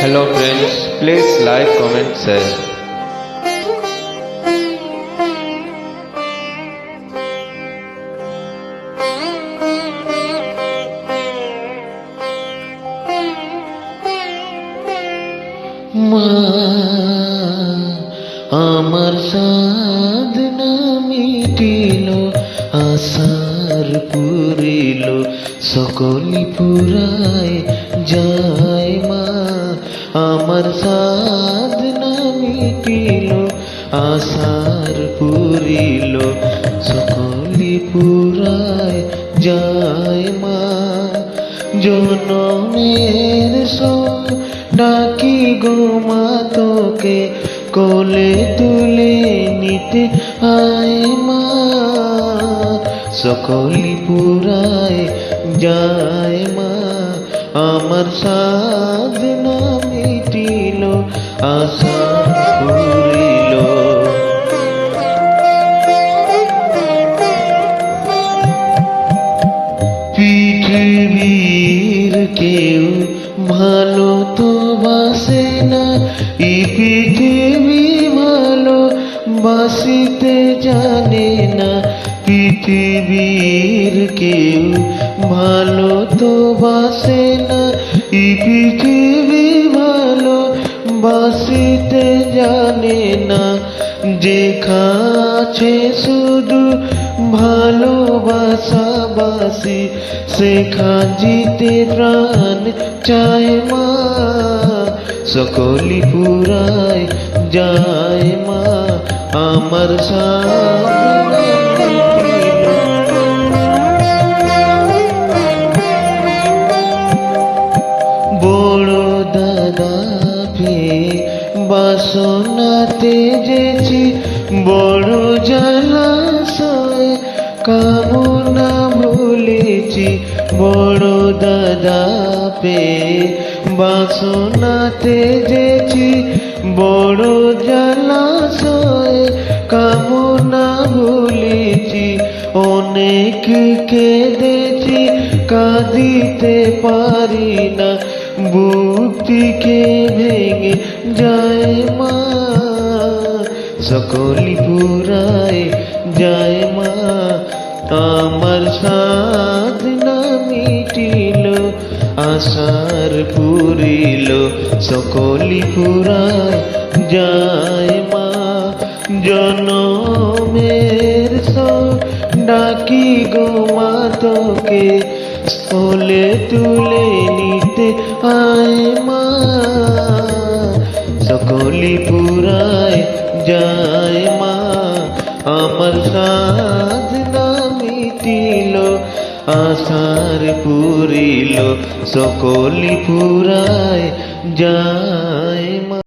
Hello friends, please like, comment, share. মা আমার সাধনা মিটিল, আশার পুরিল, সকলি পুরায় যায় মা। আমার সাধনা মিটিল, আশার পুরিল, সকলি পুরায় যায় মা। জনমের ডাকি গো মা তোকে, কোলে তুলে নিতে আয় মা। সকলি পুরায় যায় মা। আমার সাধনা মিটিল, আশা পুরিল। পৃথিবীর কেউ ভালো তো বাসে না, এই পৃথিবী ভালো বাসিতে জানে না। পৃথিবীর কেউ ভালো তো বাসে না, এই পৃথিবী ভালো বাসিতে জানে না। যেখানে শুধু ভালোবাসাবাসি, সেখা জিতে প্রাণ চায় মা। সকলি পুরায় যায় মা। আমার সাধনা বড় দাদা পেয়ে বাসনাতে যেছি, বড় জলাশয় কামনা ভুলেছি। বড় দাদা পেয়ে বাসনাতে যেছি, বড় জলাশয় কামনা ভুলেছি। অনেক কেঁদেছি, কাঁদিতে পারি না, বুক থেকে ভেঙে যায় মা। সকলি পুরায় যায় মা। আমার সাধনা মিটিল, আশার পুরিল, সকলি পুরায় যায় মা। জনমের ডাকি গো মা তোকে, কোলে তুলে নিতে আয় মা। সকলি পুরায় যায় মা। আমার সাধনা মিটিল, আশার পুরিল, সকলি পুরায় যায় মা।